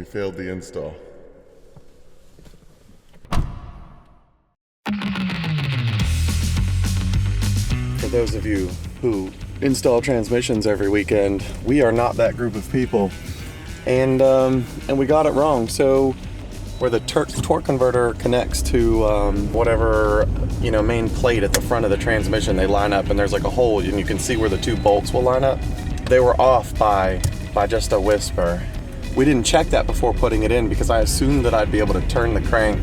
we failed the install. For those of you who install transmissions every weekend, we are not that group of people. And we got it wrong. So where the torque converter connects to whatever main plate at the front of the transmission, they line up and there's like a hole and you can see where the two bolts will line up. They were off by just a whisper. We didn't check that before putting it in because I assumed that I'd be able to turn the crank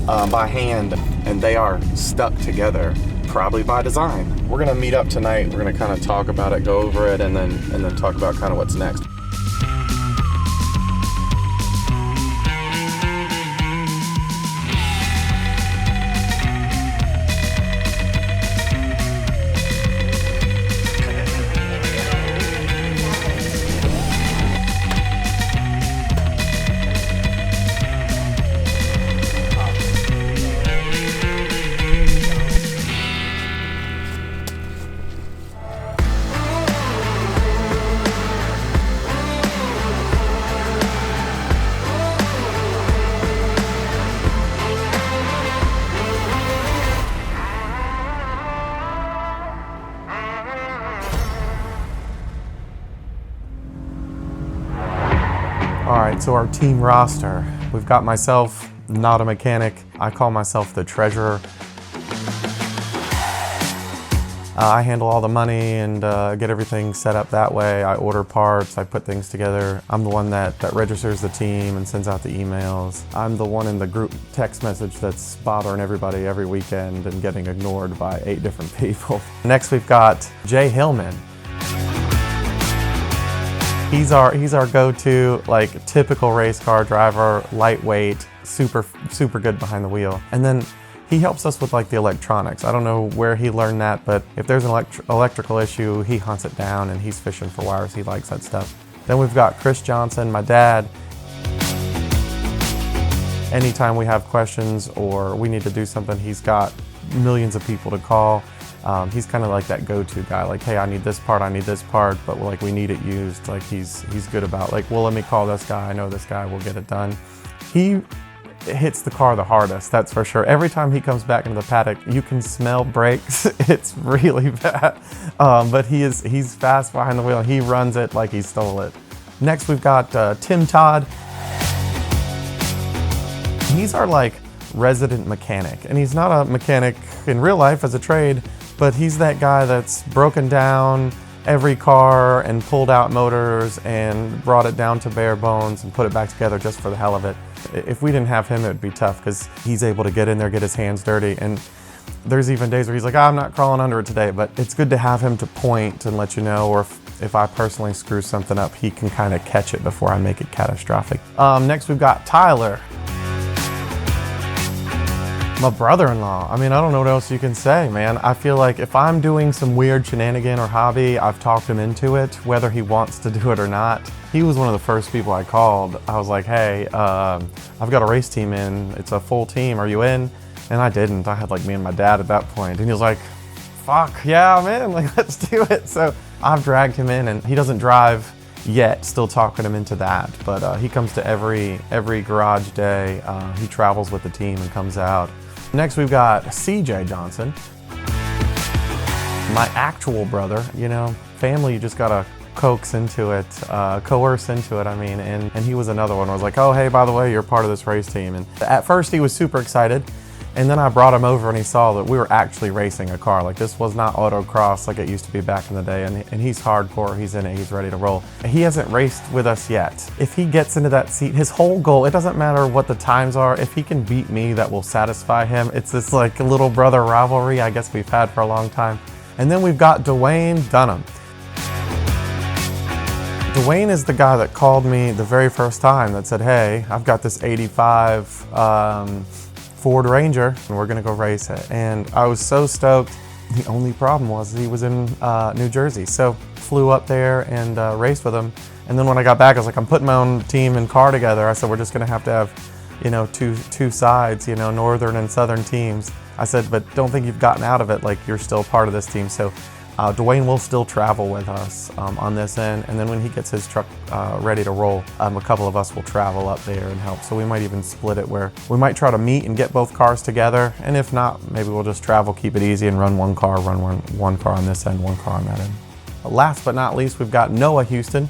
by hand, and they are stuck together, probably by design. We're gonna meet up tonight. We're gonna kind of talk about it, go over it, and then talk about kind of what's next. All right, so our team roster. We've got myself, not a mechanic. I call myself the treasurer. I handle all the money and get everything set up that way. I order parts, I put things together. I'm the one that registers the team and sends out the emails. I'm the one in the group text message that's bothering everybody every weekend and getting ignored by 8 different people. Next, we've got Jay Hillman. He's our go-to, like, typical race car driver, lightweight, super good behind the wheel. And then he helps us with like the electronics. I don't know where he learned that, but if there's an electrical issue, he hunts it down and he's fishing for wires. He likes that stuff. Then we've got Chris Johnson, my dad. Anytime we have questions or we need to do something, he's got millions of people to call. He's kind of like that go-to guy, like, hey, I need this part, but like we need it used. Like he's good about like, well, let me call this guy, I know this guy, we'll get it done. He hits the car the hardest, that's for sure. Every time he comes back into the paddock, you can smell brakes. It's really bad, but he's fast behind the wheel. He runs it like he stole it. Next, we've got Tim Todd. He's our like resident mechanic, and he's not a mechanic in real life as a trade, but he's that guy that's broken down every car and pulled out motors and brought it down to bare bones and put it back together just for the hell of it. If we didn't have him, it would be tough because he's able to get in there, get his hands dirty, and there's even days where he's like, I'm not crawling under it today, but it's good to have him to point and let you know, or if I personally screw something up, he can kind of catch it before I make it catastrophic. Next, we've got Tyler. My brother-in-law. I mean, I don't know what else you can say, man. I feel like if I'm doing some weird shenanigan or hobby, I've talked him into it, whether he wants to do it or not. He was one of the first people I called. I was like, hey, I've got a race team in. It's a full team. Are you in? And I didn't. I had like me and my dad at that point. And he was like, fuck, yeah, man, like, let's do it. So I've dragged him in, and he doesn't drive yet, still talking him into that. But he comes to every garage day. He travels with the team and comes out. Next, we've got CJ Johnson, my actual brother. You know, family, you just gotta coax into it, coerce into it, I mean, and he was another one. I was like, oh, hey, by the way, you're part of this race team. And at first, he was super excited, and then I brought him over and he saw that we were actually racing a car. Like, this was not autocross like it used to be back in the day, and he's hardcore, he's in it, he's ready to roll. He hasn't raced with us yet. If he gets into that seat, his whole goal, it doesn't matter what the times are, if he can beat me, that will satisfy him. It's this like little brother rivalry I guess we've had for a long time. And then we've got Dwayne Dunham. Dwayne is the guy that called me the very first time that said, hey, I've got this 85 Ford Ranger and we're gonna go race it. And I was so stoked. The only problem was he was in New Jersey. So flew up there and raced with him. And then when I got back, I was like, I'm putting my own team and car together. I said, we're just gonna have to have, you know, two sides, you know, northern and southern teams. I said, but don't think you've gotten out of it, like you're still part of this team. So Dwayne will still travel with us on this end, and then when he gets his truck ready to roll, a couple of us will travel up there and help. So we might even split it where we might try to meet and get both cars together, and if not, maybe we'll just travel, keep it easy, and run one car on this end, one car on that end. Last but not least, we've got Noah Houston,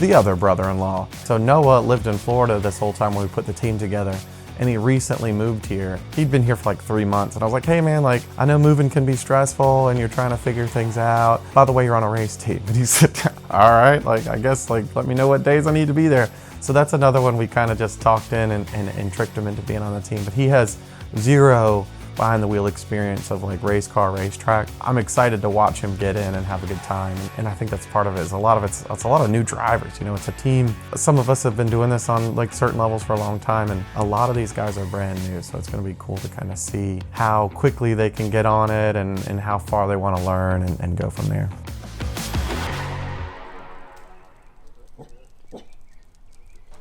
the other brother-in-law. So Noah lived in Florida this whole time when we put the team together, and he recently moved here. He'd been here for like 3 months, and I was like, hey man, like, I know moving can be stressful and you're trying to figure things out. By the way, you're on a race team. And he said, all right, like, I guess, like, let me know what days I need to be there. So that's another one we kind of just talked in and tricked him into being on the team. But he has zero behind the wheel experience of like race car, racetrack. I'm excited to watch him get in and have a good time. And I think that's part of it. It's a lot of new drivers. You know, it's a team. Some of us have been doing this on like certain levels for a long time, and a lot of these guys are brand new. So it's going to be cool to kind of see how quickly they can get on it and how far they want to learn and go from there.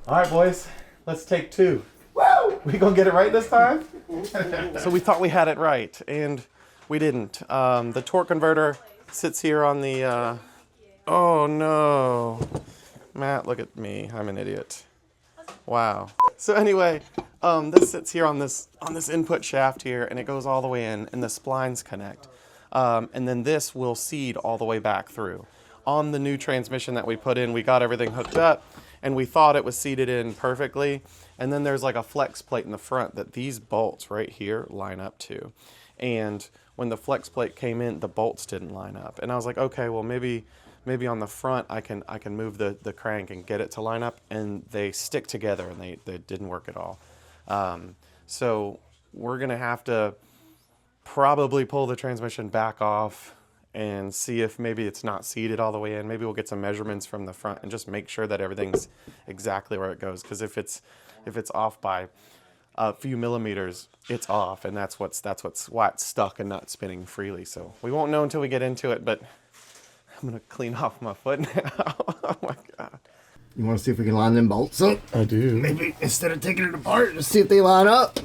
All right, boys, let's take 2. Woo! We gonna get it right this time? So we thought we had it right, and we didn't. The torque converter sits here on the, oh no. Matt, look at me, I'm an idiot. Wow. So anyway, this sits here on this input shaft here, and it goes all the way in, and the splines connect. And then this will seed all the way back through. On the new transmission that we put in, we got everything hooked up, and we thought it was seated in perfectly. And then there's like a flex plate in the front that these bolts right here line up to. And when the flex plate came in, the bolts didn't line up. And I was like, okay, well maybe on the front I can move the crank and get it to line up, and they stick together, and they didn't work at all. So we're gonna have to probably pull the transmission back off and see if maybe it's not seated all the way in. Maybe we'll get some measurements from the front and just make sure that everything's exactly where it goes. Because if it's off by a few millimeters, it's off, and that's why it's stuck and not spinning freely. So we won't know until we get into it, but I'm gonna clean off my foot now. Oh my God. You want to see if we can line them bolts up? I do. Maybe instead of taking it apart, just see if they line up.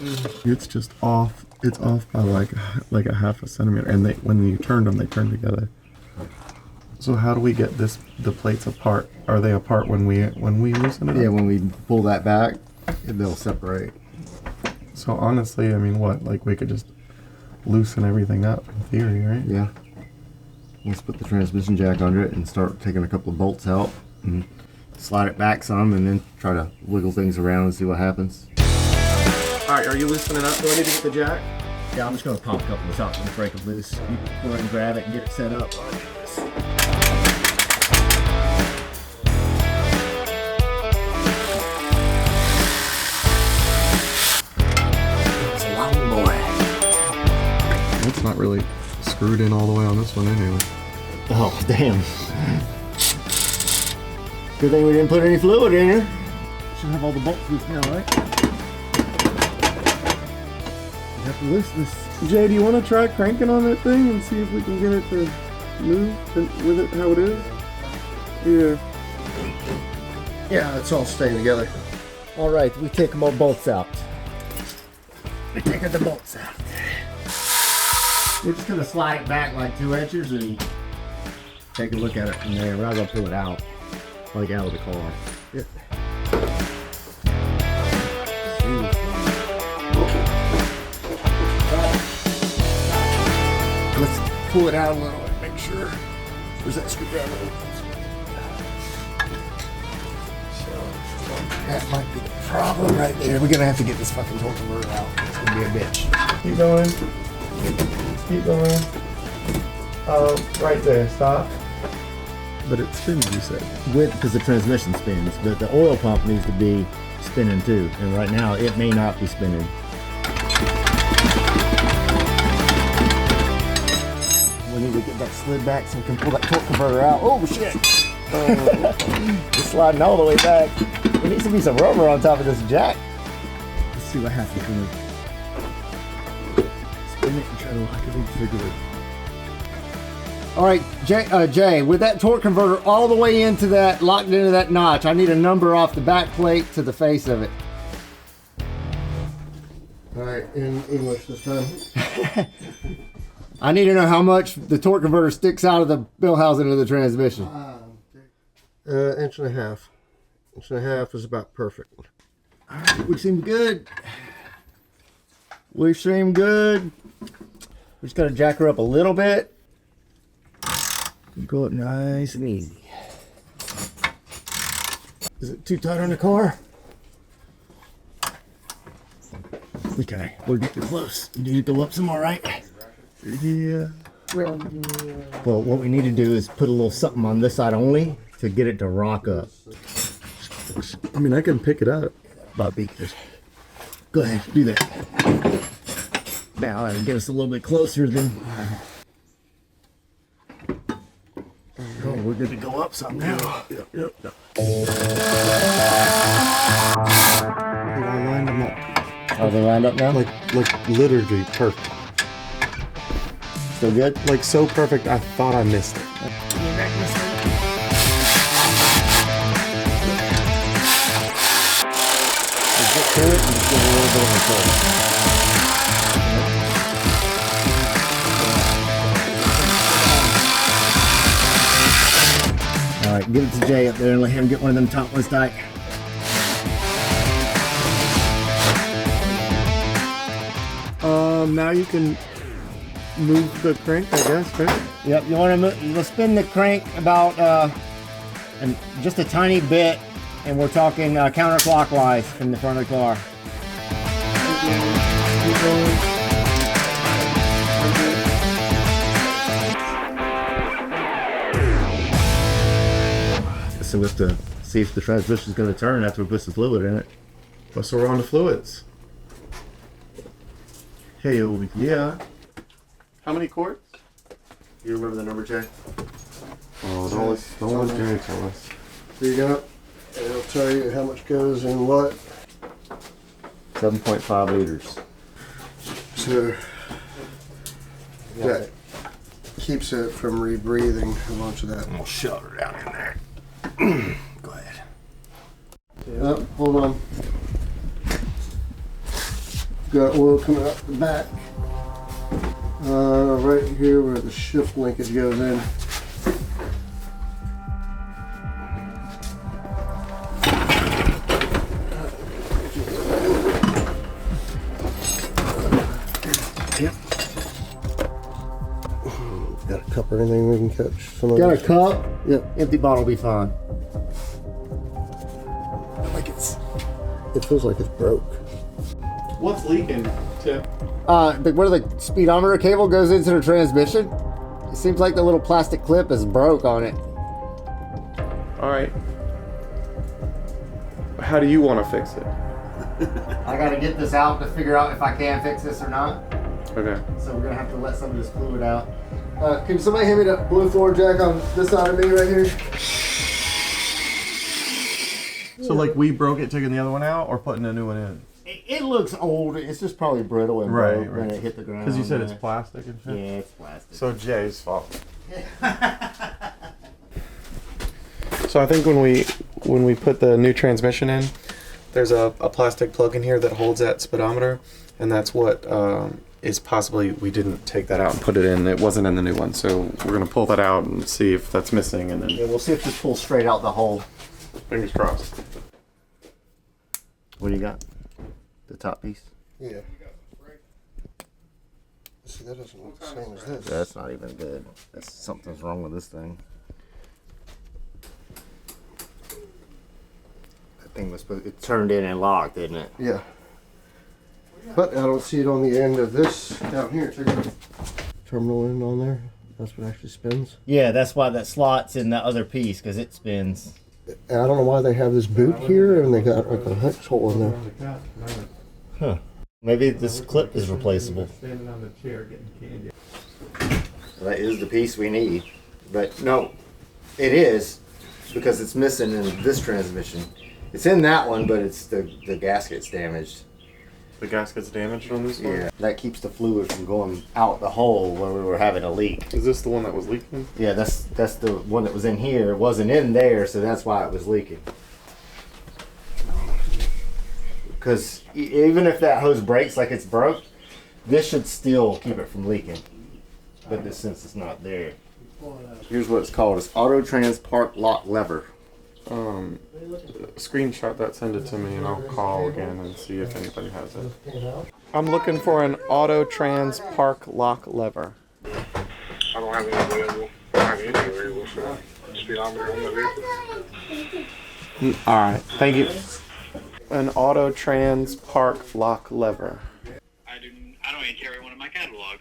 It's just off. It's off by like a half a centimeter, and when you turn them, they turn together. So how do we get the plates apart? Are they apart when we loosen it up? Yeah, when we pull that back, they'll separate. So honestly, I mean, what? Like we could just loosen everything up in theory, right? Yeah. Let's put the transmission jack under it and start taking a couple of bolts out and slide it back some, and then try to wiggle things around and see what happens. All right, are you loosening up? Do I need to get the jack? Yeah, I'm just going to pop a couple of out and break them loose. You pull it and grab it and get it set up. It's a long boy. It's not really screwed in all the way on this one anyway. Oh, damn. Good thing we didn't put any fluid in here. Should have all the bolts loose now, right? You have to loosen this. Jay, do you want to try cranking on that thing and see if we can get it to move with it how it is? Yeah. Yeah, it's all staying together. All right, we take them all bolts out. We're taking the bolts out. We're just gonna slide it back like 2 inches and take a look at it from there. We're not gonna pull it out, like out of the car. Yeah. Let's pull it out a little and make sure. Where's that screwdriver? That might be the problem right there. We're gonna have to get this fucking torque converter out. It's gonna be a bitch. Keep going. Keep going. Right there. Stop. But it spins, you said. Because the transmission spins, but the oil pump needs to be spinning too. And right now, it may not be spinning. We need to get that slid back so we can pull that torque converter out. Oh shit! It's sliding all the way back. There needs to be some rubber on top of this jack. Let's see what happens when we spin it and try to lock it in figure. All right, Jay, with that torque converter all the way into that, locked into that notch, I need a number off the back plate to the face of it. All right, in English this time. I need to know how much the torque converter sticks out of the bell housing of the transmission. Inch and a half. Inch and a half is about perfect. All right, we seem good. We seem good. We just gotta jack her up a little bit. Go up nice and easy. Is it too tight on the car? Okay, we're getting close. We need to go up some more, right? Yeah. Well, what we need to do is put a little something on this side only to get it to rock up. I mean, I can pick it up. Bobby, go ahead, do that. Now that'll get us a little bit closer than. Oh, we're good to go up some now. Yep. I lined them up. Are they lined up now? Like literally perfect. Still good? Like so perfect, I thought I missed it. Get to it and just give it a little bit of a pull. All right, give it to Jay up there and let him get one of them top ones tight. Now you can move the crank, I guess, right? Yep, you want to move, you'll spin the crank about and just a tiny bit, and we're talking counterclockwise from the front of the car. So we have to see if the transmission's going to turn after we put some fluid in it. So we're on to fluids. Hey, Yeah. How many quarts? You remember the number, Jay? Oh, don't let Jerry tell us. Here you go. And it'll tell you how much goes in what. 7.5 liters. So that keeps it from rebreathing a bunch of that. We'll shove her down in there. Go ahead. Yep, hold on. Got oil coming out the back. Right here where the shift linkage goes in. Yep. Got a cup or anything we can catch some of Got a this? cup? Yep. Empty bottle will be fine. It feels like it's broke. What's leaking, Tim? Where the speedometer cable goes into the transmission, it seems like the little plastic clip is broke on it. All right. How do you want to fix it? I gotta get this out to figure out if I can fix this or not. Okay. So we're gonna have to let some of this fluid out. Can somebody hand me that blue floor jack on this side of me right here? So like we broke it, taking the other one out, or putting a new one in? It looks old. It's just probably brittle and broke when it hit the ground. Because you said it's plastic and shit. Yeah, it's plastic. So Jay's fault. So I think when we put the new transmission in, there's a plastic plug in here that holds that speedometer, and that's what is possibly, we didn't take that out and put it in. It wasn't in the new one, so we're gonna pull that out and see if that's missing, and then Yeah, we'll see if this pulls straight out the hole. fingers crossed. What do you got? The top piece? Yeah. See, that doesn't look the same as this. That's not even good. Something's wrong with this thing. That thing was supposed, it turned in and locked, didn't it? Yeah. But I don't see it on the end of this down here. Check it out. Terminal end on there. That's what actually spins. Yeah, that's why that slot's in that other piece, because it spins. And I don't know why they have this boot here and they got like a hex hole in there. Huh. Maybe this clip is replaceable. Standing on the chair getting candy. That is the piece we need. But no, it is, because it's missing in this transmission. It's in that one, but it's the gasket's damaged. The gasket's damaged on this one? Yeah, that keeps the fluid from going out the hole where we were having a leak. Is this the one that was leaking? Yeah, that's the one that was in here. It wasn't in there, so that's why it was leaking. Because even if that hose breaks like it's broke, this should still keep it from leaking. but this since it's not there. Here's what it's called. It's Auto Trans Park Lock Lever. Screenshot that, send it to me, and I'll call again and see if anybody has it. I'm looking for an Auto Trans Park lock lever. I don't have any available. I don't have any available, so speedometer on the vehicle. All right, thank you. An Auto Trans Park lock lever. I don't even carry one in my catalog.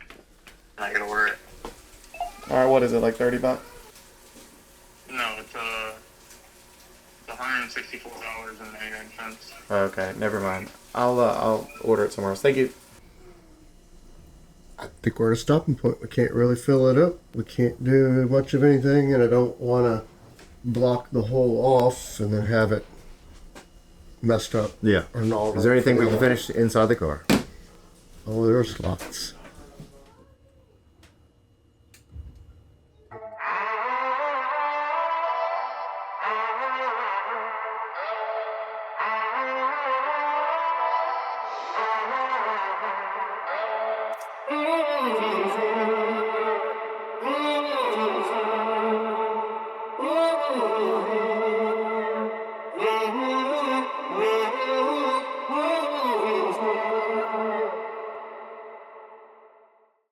Not gonna wear it. All right, what is it, like $30? No, it's $164.99. Okay, never mind. I'll order it somewhere else. Thank you. I think we're at a stopping point. We can't really fill it up. We can't do much of anything, and I don't want to block the hole off and then have it messed up. Yeah. Or gnawed Is there up. anything we can finish inside the car? Oh, there's lots.